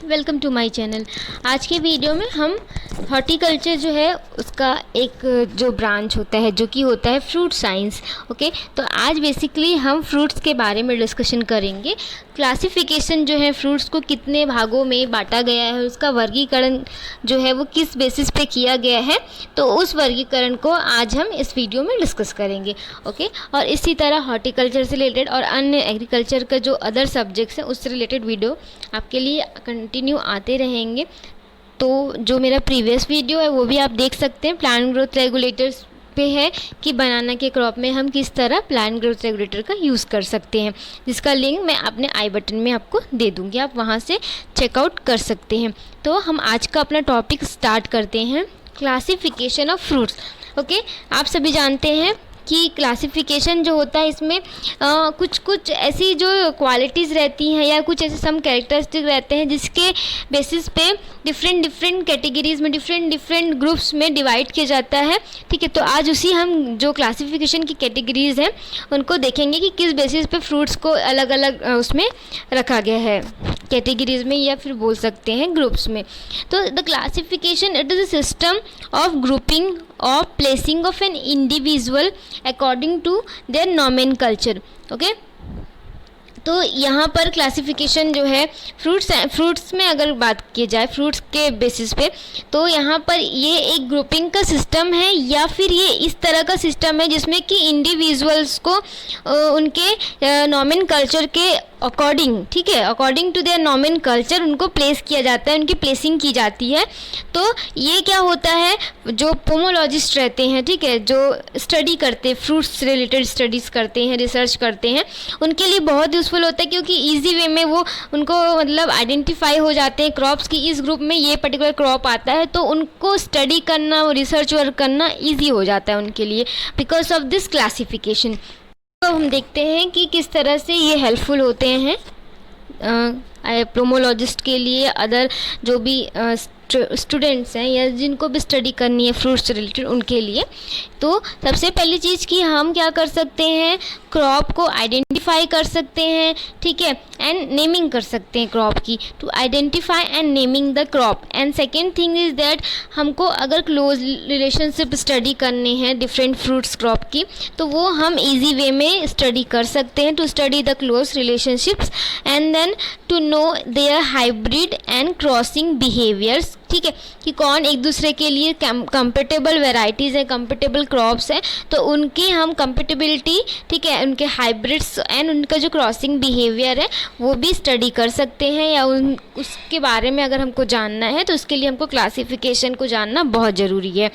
Welcome to my channel. आज के video में हम हॉर्टिकल्चर जो है उसका एक जो ब्रांच होता है जो कि होता है फ्रूट साइंस। ओके, तो आज बेसिकली हम फ्रूट्स के बारे में डिस्कशन करेंगे। क्लासिफिकेशन जो है फ्रूट्स को कितने भागों में बांटा गया है, उसका वर्गीकरण जो है वो किस बेसिस पे किया गया है, तो उस वर्गीकरण को आज हम इस वीडियो में डिस्कस करेंगे। ओके, और इसी तरह हॉर्टिकल्चर से रिलेटेड और अन्य एग्रीकल्चर का जो अदर सब्जेक्ट्स हैं उससे रिलेटेड वीडियो आपके लिए कंटिन्यू आते रहेंगे। तो जो मेरा प्रीवियस वीडियो है वो भी आप देख सकते हैं, प्लांट ग्रोथ रेगुलेटर्स पे है कि बनाना के क्रॉप में हम किस तरह प्लांट ग्रोथ रेगुलेटर का यूज़ कर सकते हैं, जिसका लिंक मैं अपने आई बटन में आपको दे दूँगी, आप वहाँ से चेकआउट कर सकते हैं। तो हम आज का अपना टॉपिक स्टार्ट करते हैं, क्लासिफिकेशन ऑफ फ्रूट्स। ओके, आप सभी जानते हैं कि क्लासिफिकेशन जो होता है इसमें कुछ ऐसी जो क्वालिटीज़ रहती हैं या कुछ ऐसे सम कैरेक्टरिस्टिक रहते हैं जिसके बेसिस पे डिफरेंट कैटेगरीज़ में डिफरेंट ग्रुप्स में डिवाइड किया जाता है। ठीक है, तो आज उसी हम जो क्लासिफिकेशन की कैटेगरीज़ हैं उनको देखेंगे कि किस बेसिस पे फ्रूट्स को अलग अलग उसमें रखा गया है, कैटेगरीज़ में या फिर बोल सकते हैं ग्रुप्स में। तो the classification it is a system of grouping or placing of an individual according to their nomenclature। Okay, तो यहाँ पर क्लासिफिकेशन जो है फ्रूट्स में अगर बात की जाए फ्रूट्स के बेसिस पे, तो यहाँ पर ये एक ग्रुपिंग का सिस्टम है या फिर ये इस तरह का सिस्टम है जिसमें कि इंडिविजुअल्स को उनके नॉमेनकल्चर के अकॉर्डिंग, ठीक है, अकॉर्डिंग टू देयर नॉमेनकल्चर उनको प्लेस किया जाता है, उनकी प्लेसिंग की जाती है। तो ये क्या होता है, जो पोमोलॉजिस्ट रहते हैं, ठीक है, जो स्टडी करते हैं फ्रूट्स से रिलेटेड स्टडीज़ करते हैं, रिसर्च करते हैं, उनके लिए बहुत यूज़फुल होता है क्योंकि ईजी वे में वो उनको मतलब आइडेंटिफाई हो जाते हैं क्रॉप्स की, इस ग्रुप में ये पर्टिकुलर क्रॉप आता है, तो उनको स्टडी करना और रिसर्च वर्क करना ईजी हो जाता है उनके लिए बिकॉज ऑफ दिस क्लासिफिकेशन। तो हम देखते हैं कि किस तरह से ये हेल्पफुल होते हैं पोमोलॉजिस्ट के लिए, अदर जो भी स्टूडेंट्स हैं या जिनको भी स्टडी करनी है फ्रूट्स से रिलेटेड उनके लिए। तो सबसे पहली चीज़ कि हम क्या कर सकते हैं, क्रॉप को आइडेंटिफाई कर सकते हैं, ठीक है, एंड नेमिंग कर सकते हैं क्रॉप की, to identify and naming the crop. And second thing is that हमको अगर क्लोज रिलेशनशिप स्टडी करनी है डिफरेंट फ्रूट्स क्रॉप की, तो वो हम इजी वे में स्टडी कर सकते हैं, to study the close relationships and then to know their hybrid and crossing behaviours. ठीक है, कि कौन एक दूसरे के लिए कंपेटेबल वेराइटीज़ हैं, कंपेटेबल क्रॉप्स हैं, तो उनकी हम कंपेटेबिलिटी, ठीक है, उनके हाइब्रिड्स एंड उनका जो क्रॉसिंग बिहेवियर है वो भी स्टडी कर सकते हैं, या उसके बारे में अगर हमको जानना है तो उसके लिए हमको क्लासिफिकेशन को जानना बहुत ज़रूरी है।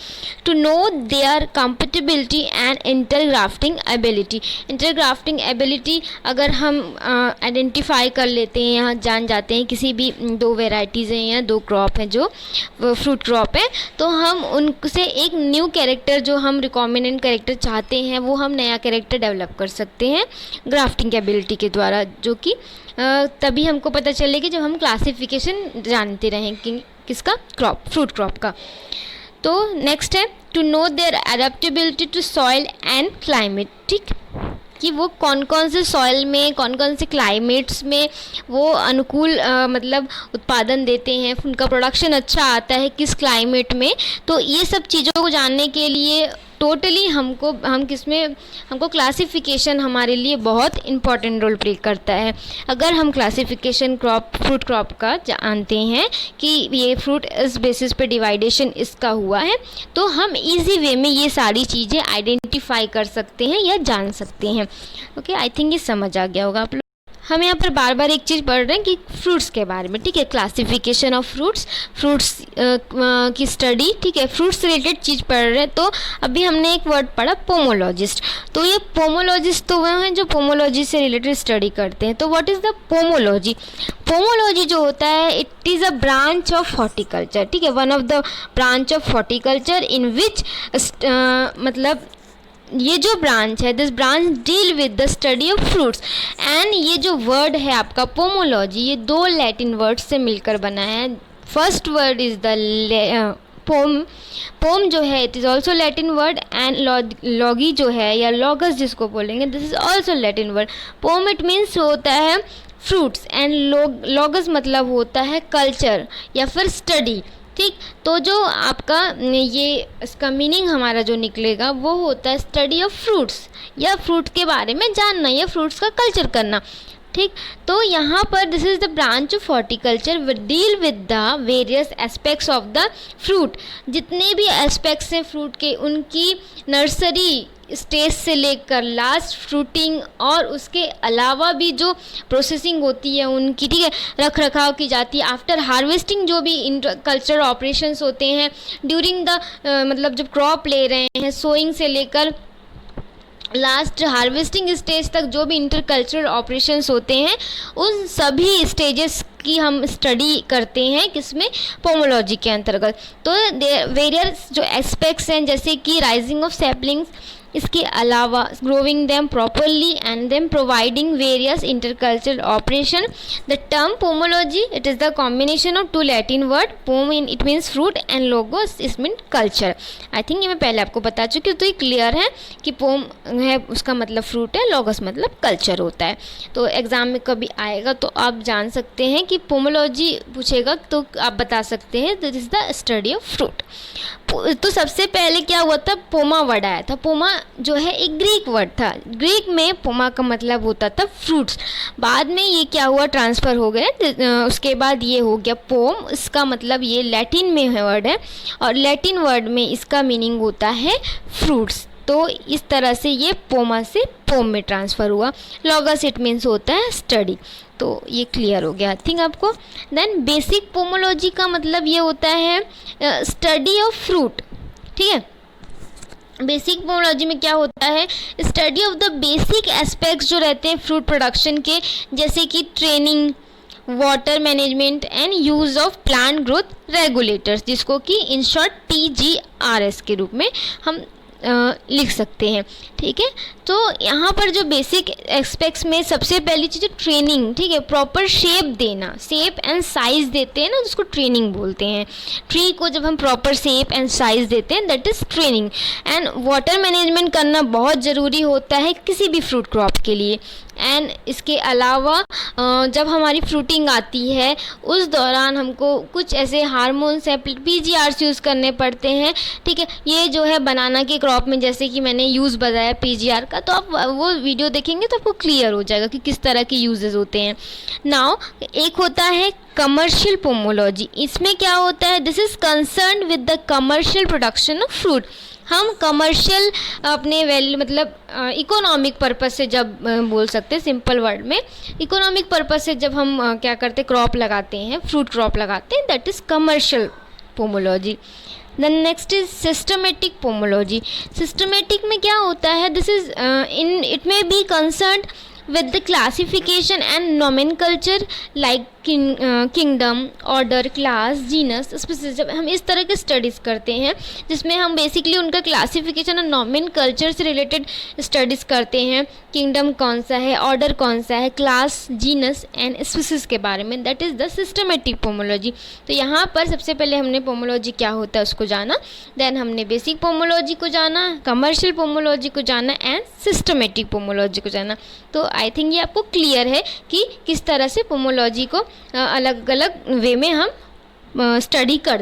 To know their compatibility and intergrafting ability. Intergrafting ability अगर हम आइडेंटिफाई कर लेते हैं, यहाँ जान जाते हैं किसी भी दो वेराइटीज़ हैं या दो क्रॉप हैं जो फ्रूट क्रॉप है, तो हम उनसे एक न्यू कैरेक्टर जो हम रिकॉम्बिनेंट कैरेक्टर चाहते हैं वो हम नया कैरेक्टर डेवलप कर सकते हैं ग्राफ्टिंग एबिलिटी के द्वारा, जो कि तभी हमको पता चलेगी जब हम क्लासिफिकेशन जानते रहें कि किसका, फ्रूट क्रॉप का। तो नेक्स्ट है to know their adaptability to soil and climate. ठीक, कि वो कौन कौन से सॉइल में, कौन कौन से क्लाइमेट्स में वो अनुकूल मतलब उत्पादन देते हैं, उनका प्रोडक्शन अच्छा आता है किस क्लाइमेट में। तो ये सब चीज़ों को जानने के लिए टोटली हमको क्लासिफिकेशन हमारे लिए बहुत इम्पॉर्टेंट रोल प्ले करता है। अगर हम क्लासिफिकेशन फ्रूट क्रॉप का जानते हैं कि ये फ्रूट इस बेसिस पे डिवाइडेशन इसका हुआ है, तो हम इजी वे में ये सारी चीज़ें आइडेंटिफाई कर सकते हैं या जान सकते हैं। ओके, आई थिंक ये समझ आ गया होगा आप लोग। हम यहाँ पर बार बार एक चीज़ पढ़ रहे हैं कि फ्रूट्स के बारे में, ठीक है, क्लासिफिकेशन ऑफ फ्रूट्स की स्टडी, ठीक है, फ्रूट्स रिलेटेड चीज़ पढ़ रहे हैं। तो अभी हमने एक वर्ड पढ़ा पोमोलॉजिस्ट। तो ये पोमोलॉजिस्ट तो वह हैं जो पोमोलॉजी से रिलेटेड स्टडी करते हैं। तो what is the pomology? Pomology जो होता है it is a branch of horticulture, ठीक है, one of the branch of horticulture in which मतलब ये जो ब्रांच है, this branch deal with the study of fruits. And ये जो वर्ड है आपका पोमोलॉजी, ये दो लैटिन वर्ड्स से मिलकर बना है। First word is the pome जो है it is also Latin word, and logy जो है या लॉगस जिसको बोलेंगे this is also Latin word. Pome it means होता है फ्रूट्स एंड लॉगस मतलब होता है कल्चर या फिर स्टडी। ठीक, तो जो आपका ये इसका मीनिंग हमारा जो निकलेगा वो होता है स्टडी ऑफ फ्रूट्स, या फ्रूट के बारे में जानना या फ्रूट्स का कल्चर करना। ठीक, तो यहाँ पर this is the branch of horticulture will deal with the various aspects of the fruit. जितने भी एस्पेक्ट्स हैं फ्रूट के, उनकी नर्सरी स्टेज से लेकर लास्ट फ्रूटिंग और उसके अलावा भी जो प्रोसेसिंग होती है उनकी, ठीक है, रख रखाव की जाती है। आफ्टर हार्वेस्टिंग जो भी कल्चरल ऑपरेशंस होते हैं ड्यूरिंग द मतलब जब क्रॉप ले रहे हैं, सोइंग से लेकर लास्ट हार्वेस्टिंग स्टेज तक जो भी इंटरकल्चरल ऑपरेशंस होते हैं उन सभी स्टेजेस की हम स्टडी करते हैं किसमें, पोमोलॉजी के अंतर्गत। तो वेरियस जो एस्पेक्ट्स हैं जैसे कि राइजिंग ऑफ सैपलिंग्स, इसके अलावा growing them properly and them providing various intercultural operation. The term pomology it is the combination of two Latin word, pome in it means fruit and logos it mean culture. I think ये मैं पहले आपको बता चुकी हूँ, तो ये clear है कि पोम है उसका मतलब फ्रूट है, लोगस मतलब कल्चर होता है। तो एग्ज़ाम में कभी आएगा तो आप जान सकते हैं कि पोमोलॉजी पूछेगा तो आप बता सकते हैं this is the study of fruit. तो सबसे पहले क्या हुआ था, पोमा वर्ड आया था। पोमा जो है एक ग्रीक वर्ड था, ग्रीक में पोमा का मतलब होता था फ्रूट्स। बाद में ये क्या हुआ, ट्रांसफ़र हो गया, उसके बाद ये हो गया पोम। इसका मतलब ये लैटिन में वर्ड है और लैटिन वर्ड में इसका मीनिंग होता है फ्रूट्स। तो इस तरह से ये पोमा से पोम में ट्रांसफ़र हुआ। लॉगस इट मीन्स होता है स्टडी। तो ये क्लियर हो गया आई थिंक आपको। देन बेसिक पोमोलॉजी का मतलब ये होता है स्टडी ऑफ फ्रूट। ठीक है, बेसिक पोमोलॉजी में क्या होता है, study of the basic aspects जो रहते हैं फ्रूट प्रोडक्शन के, जैसे कि training, water management and use of plant growth regulators, जिसको कि इन शॉर्ट PGRS के रूप में हम लिख सकते हैं। ठीक है, तो यहाँ पर जो बेसिक एस्पेक्ट्स में सबसे पहली चीज़ ट्रेनिंग। ठीक है, प्रॉपर शेप देना, शेप एंड साइज़ देते हैं ना जिसको ट्रेनिंग बोलते हैं। ट्री को जब हम प्रॉपर शेप एंड साइज़ देते हैं that is training. And water management करना बहुत ज़रूरी होता है किसी भी फ्रूट क्रॉप के लिए। एंड इसके अलावा जब हमारी फ्रूटिंग आती है उस दौरान हमको कुछ ऐसे हार्मोन्स हैं PGRs यूज़ करने पड़ते हैं। ठीक है, ये जो है बनाना के क्रॉप में जैसे कि मैंने यूज़ बताया PGR का, तो आप वो वीडियो देखेंगे तो आपको क्लियर हो जाएगा कि किस तरह के यूजेस होते हैं। नाउ एक होता है कमर्शियल पोमोलॉजी। इसमें क्या होता है, this is concern with the commercial production of fruit. हम कमर्शियल अपने वैल्यू मतलब इकोनॉमिक पर्पस से जब बोल सकते हैं सिंपल वर्ड में, इकोनॉमिक पर्पस से जब हम क्या करते हैं क्रॉप लगाते हैं, फ्रूट क्रॉप लगाते हैं, that is commercial pomology. Then next is systematic pomology. Systematic में क्या होता है, this is in it may be concern with the classification and nomenclature like kingdom, order, class, genus, species। जब हम इस तरह के स्टडीज़ करते हैं जिसमें हम बेसिकली उनका क्लासिफिकेशन और नोमेनकल्चर से रिलेटेड स्टडीज़ करते हैं, किंगडम कौन सा है, ऑर्डर कौन सा है, क्लास, जीनस एंड स्पीसीज के बारे में, that is the systematic pomology. तो यहाँ पर सबसे पहले हमने पोमोलॉजी क्या होता है उसको जाना, देन हमने बेसिक पोमोलॉजी को जाना, कमर्शियल पोमोलॉजी को जाना एंड सिस्टमेटिक पोमोलॉजी को जाना। तो आई थिंक ये आपको क्लियर है कि किस तरह से पोमोलॉजी को अलग अलग वे में हम स्टडी करते हैं।